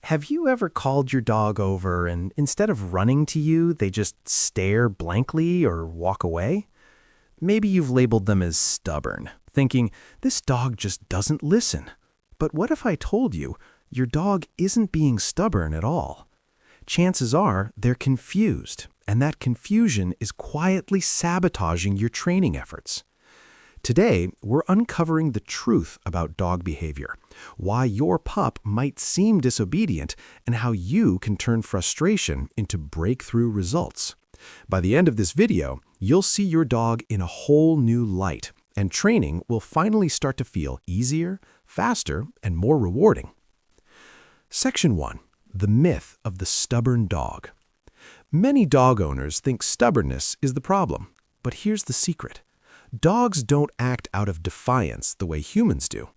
Have you ever called your dog over and instead of running to you, they just stare blankly or walk away? Maybe you've labeled them as stubborn, thinking, this dog just doesn't listen. But what if I told you your dog isn't being stubborn at all? Chances are they're confused, and that confusion is quietly sabotaging your training efforts. Today, we're uncovering the truth about dog behavior, why your pup might seem disobedient, and how you can turn frustration into breakthrough results. By the end of this video, you'll see your dog in a whole new light, and training will finally start to feel easier, faster, and more rewarding. Section 1. The myth of the stubborn dog. Many dog owners think stubbornness is the problem, but here's the secret. Dogs don't act out of defiance the way humans do.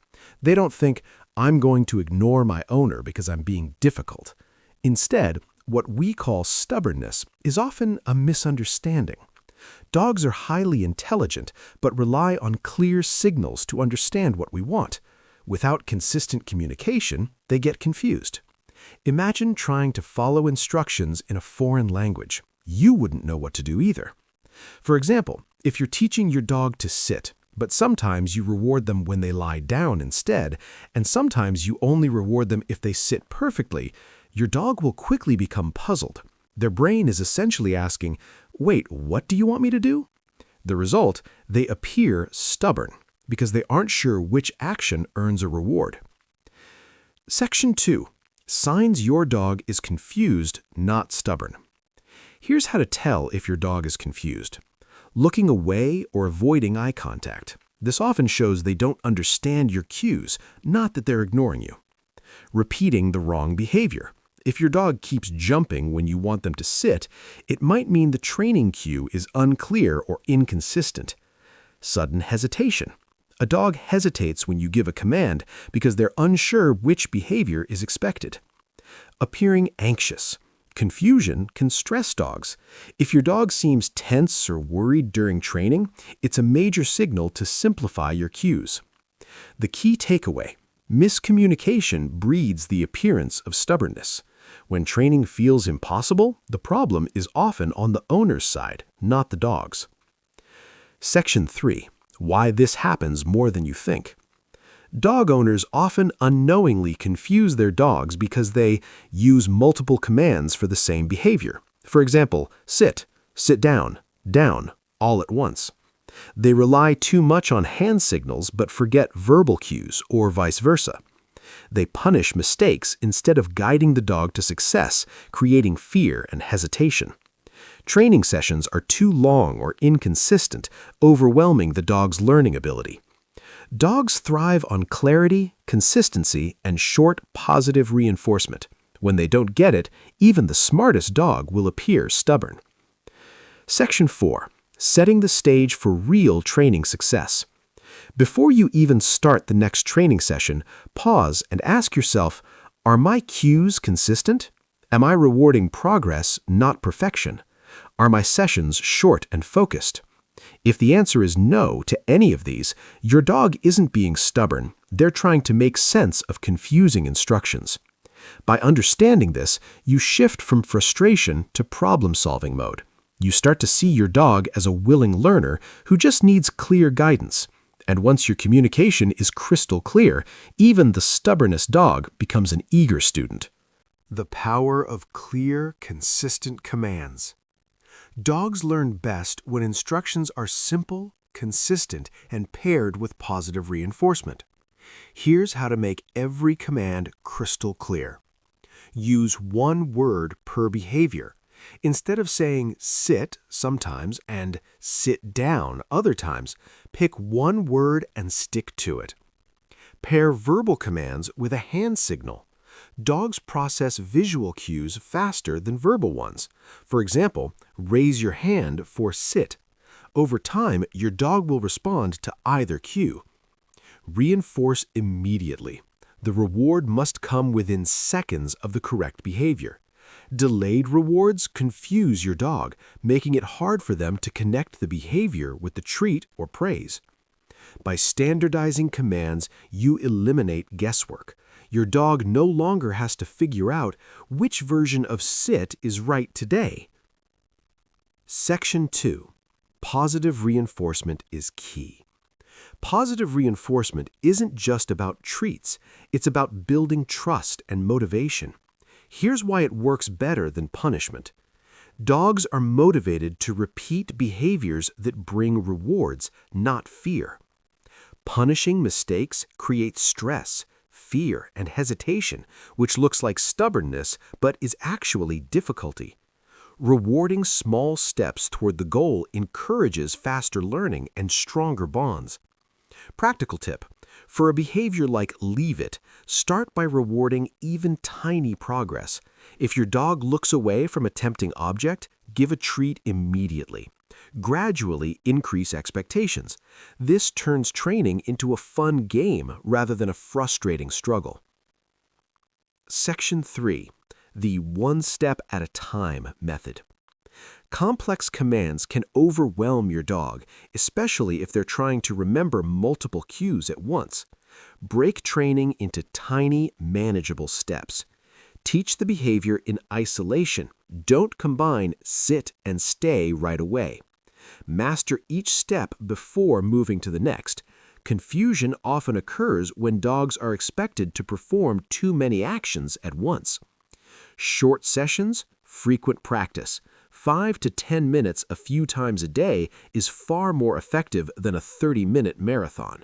They don't think, I'm going to ignore my owner because I'm being difficult. Instead, what we call stubbornness is often a misunderstanding. Dogs are highly intelligent, but rely on clear signals to understand what we want. Without consistent communication, they get confused. Imagine trying to follow instructions in a foreign language. You wouldn't know what to do either. For example, if you're teaching your dog to sit, but sometimes you reward them when they lie down instead, and sometimes you only reward them if they sit perfectly, your dog will quickly become puzzled. Their brain is essentially asking, wait, what do you want me to do? The result, they appear stubborn because they aren't sure which action earns a reward. Section 2. Signs your dog is confused, not stubborn. Here's how to tell if your dog is confused. Looking away or avoiding eye contact. This often shows they don't understand your cues, not that they're ignoring you. Repeating the wrong behavior. If your dog keeps jumping when you want them to sit, it might mean the training cue is unclear or inconsistent. Sudden hesitation. A dog hesitates when you give a command because they're unsure which behavior is expected. Appearing anxious. Confusion can stress dogs. If your dog seems tense or worried during training, it's a major signal to simplify your cues. The key takeaway: miscommunication breeds the appearance of stubbornness. When training feels impossible, the problem is often on the owner's side, not the dog's. Section 3. Why this happens more than you think. Dog owners often unknowingly confuse their dogs because they use multiple commands for the same behavior. For example, sit, sit down, down, all at once. They rely too much on hand signals but forget verbal cues, or vice versa. They punish mistakes instead of guiding the dog to success, creating fear and hesitation. Training sessions are too long or inconsistent, overwhelming the dog's learning ability. Dogs thrive on clarity, consistency, and short, positive reinforcement. When they don't get it, even the smartest dog will appear stubborn. Section 4. Setting the stage for real training success. Before you even start the next training session, pause and ask yourself, are my cues consistent? Am I rewarding progress, not perfection? Are my sessions short and focused? If the answer is no to any of these, your dog isn't being stubborn. They're trying to make sense of confusing instructions. By understanding this, you shift from frustration to problem-solving mode. You start to see your dog as a willing learner who just needs clear guidance. And once your communication is crystal clear, even the stubbornest dog becomes an eager student. The power of clear, consistent commands. Dogs learn best when instructions are simple, consistent, and paired with positive reinforcement. Here's how to make every command crystal clear. Use one word per behavior. Instead of saying sit sometimes and sit down other times, pick one word and stick to it. Pair verbal commands with a hand signal. Dogs process visual cues faster than verbal ones. For example, raise your hand for sit. Over time, your dog will respond to either cue. Reinforce immediately. The reward must come within seconds of the correct behavior. Delayed rewards confuse your dog, making it hard for them to connect the behavior with the treat or praise. By standardizing commands, you eliminate guesswork. Your dog no longer has to figure out which version of sit is right today. Section 2. Positive reinforcement is key. Positive reinforcement isn't just about treats, it's about building trust and motivation. Here's why it works better than punishment. Dogs are motivated to repeat behaviors that bring rewards, not fear. Punishing mistakes creates stress, fear, and hesitation, which looks like stubbornness but is actually difficulty. Rewarding small steps toward the goal encourages faster learning and stronger bonds. Practical tip: for a behavior like leave it, start by rewarding even tiny progress. If your dog looks away from a tempting object, give a treat immediately. Gradually increase expectations. This turns training into a fun game rather than a frustrating struggle. Section 3. The one step at a time method. Complex commands can overwhelm your dog, especially if they're trying to remember multiple cues at once. Break training into tiny, manageable steps. Teach the behavior in isolation. Don't combine sit and stay right away. Master each step before moving to the next. Confusion often occurs when dogs are expected to perform too many actions at once. Short sessions, frequent practice. 5 to 10 minutes a few times a day is far more effective than a 30-minute marathon.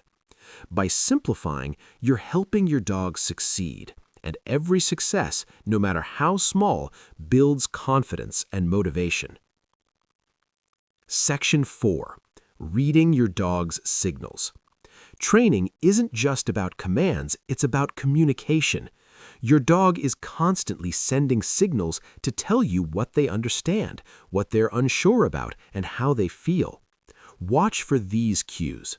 By simplifying, you're helping your dog succeed, and every success, no matter how small, builds confidence and motivation. Section 4. Reading your dog's signals. Training isn't just about commands, it's about communication. Your dog is constantly sending signals to tell you what they understand, what they're unsure about, and how they feel. Watch for these cues.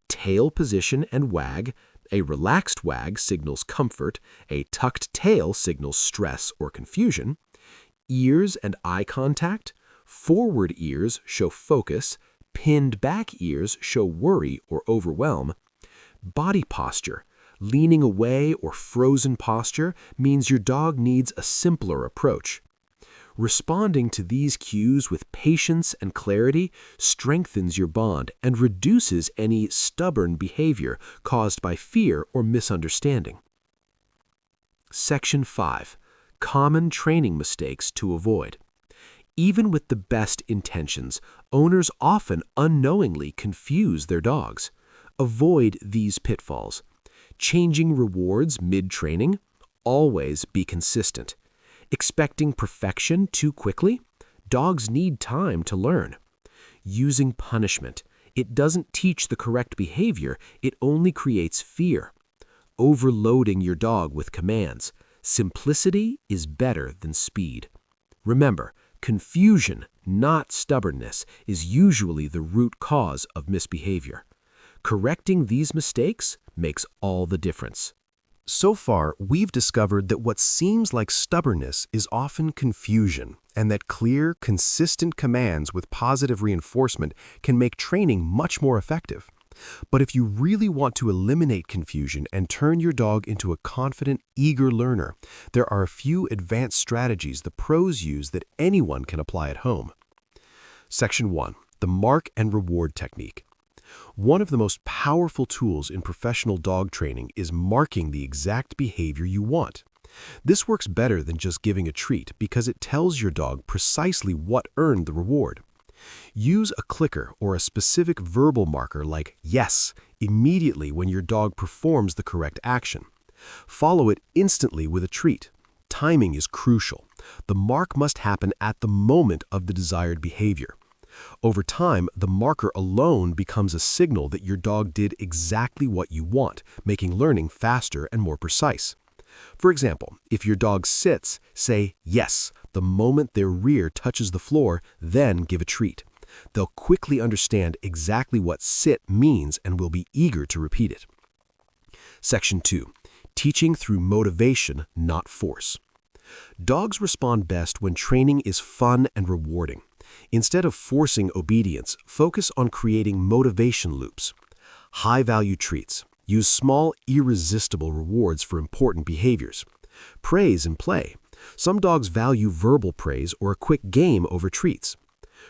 Tail position and wag. A relaxed wag signals comfort. A tucked tail signals stress or confusion. Ears and eye contact. Forward ears show focus. Pinned back ears show worry or overwhelm. Body posture. Leaning away or frozen posture means your dog needs a simpler approach. Responding to these cues with patience and clarity strengthens your bond and reduces any stubborn behavior caused by fear or misunderstanding. Section 5. Common training mistakes to avoid. Even with the best intentions, owners often unknowingly confuse their dogs. Avoid these pitfalls. Changing rewards mid-training. Always be consistent. Expecting perfection too quickly. Dogs need time to learn. Using punishment. It doesn't teach the correct behavior, it only creates fear. Overloading your dog with commands. Simplicity is better than speed. Remember, confusion, not stubbornness, is usually the root cause of misbehavior. Correcting these mistakes makes all the difference. So far, we've discovered that what seems like stubbornness is often confusion, and that clear, consistent commands with positive reinforcement can make training much more effective. But if you really want to eliminate confusion and turn your dog into a confident, eager learner, there are a few advanced strategies the pros use that anyone can apply at home. Section 1. The mark and reward technique. One of the most powerful tools in professional dog training is marking the exact behavior you want. This works better than just giving a treat because it tells your dog precisely what earned the reward. Use a clicker or a specific verbal marker like yes immediately when your dog performs the correct action. Follow it instantly with a treat. Timing is crucial. The mark must happen at the moment of the desired behavior. Over time, the marker alone becomes a signal that your dog did exactly what you want, making learning faster and more precise. For example, if your dog sits, say yes the moment their rear touches the floor, then give a treat. They'll quickly understand exactly what sit means and will be eager to repeat it. Section 2. Teaching through motivation, not force. Dogs respond best when training is fun and rewarding. Instead of forcing obedience, focus on creating motivation loops. High-value treats. Use small, irresistible rewards for important behaviors. Praise and play. Some dogs value verbal praise or a quick game over treats.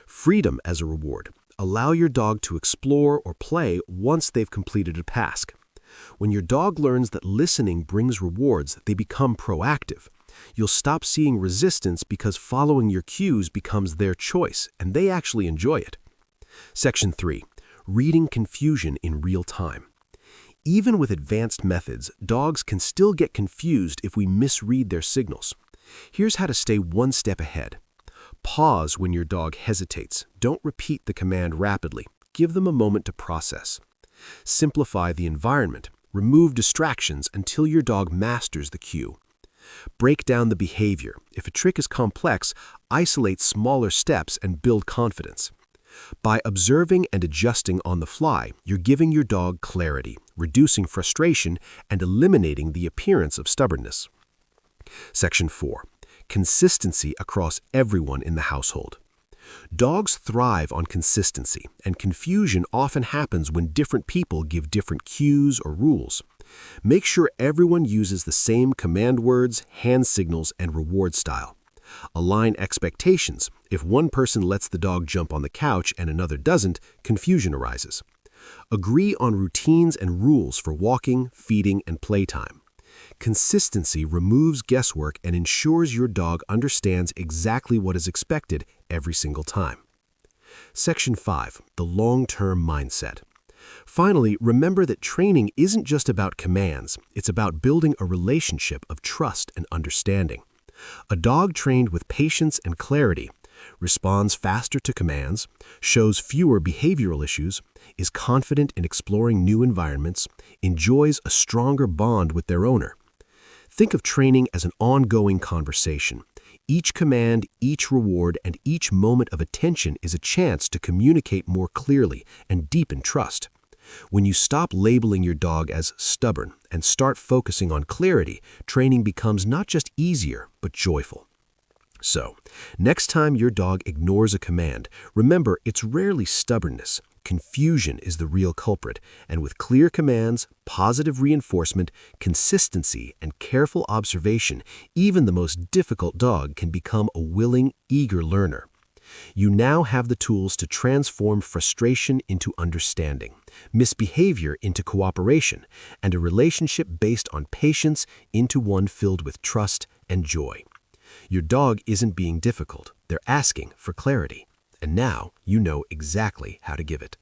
Freedom as a reward. Allow your dog to explore or play once they've completed a task. When your dog learns that listening brings rewards, they become proactive. You'll stop seeing resistance because following your cues becomes their choice, and they actually enjoy it. Section 3. Reading confusion in real time. Even with advanced methods, dogs can still get confused if we misread their signals. Here's how to stay one step ahead. Pause when your dog hesitates. Don't repeat the command rapidly. Give them a moment to process. Simplify the environment. Remove distractions until your dog masters the cue. Break down the behavior. If a trick is complex, isolate smaller steps and build confidence. By observing and adjusting on the fly, you're giving your dog clarity, reducing frustration, and eliminating the appearance of stubbornness. Section 4. Consistency across everyone in the household. Dogs thrive on consistency, and confusion often happens when different people give different cues or rules. Make sure everyone uses the same command words, hand signals, and reward style. Align expectations. If one person lets the dog jump on the couch and another doesn't, confusion arises. Agree on routines and rules for walking, feeding, and playtime. Consistency removes guesswork and ensures your dog understands exactly what is expected every single time. Section 5. The long-term mindset. Finally, remember that training isn't just about commands. It's about building a relationship of trust and understanding. A dog trained with patience and clarity responds faster to commands, shows fewer behavioral issues, is confident in exploring new environments, enjoys a stronger bond with their owner. Think of training as an ongoing conversation. Each command, each reward, and each moment of attention is a chance to communicate more clearly and deepen trust. When you stop labeling your dog as stubborn and start focusing on clarity, training becomes not just easier, but joyful. So, next time your dog ignores a command, remember it's rarely stubbornness. Confusion is the real culprit, and with clear commands, positive reinforcement, consistency, and careful observation, even the most difficult dog can become a willing, eager learner. You now have the tools to transform frustration into understanding, misbehavior into cooperation, and a relationship based on patience into one filled with trust and joy. Your dog isn't being difficult, they're asking for clarity, and now you know exactly how to give it.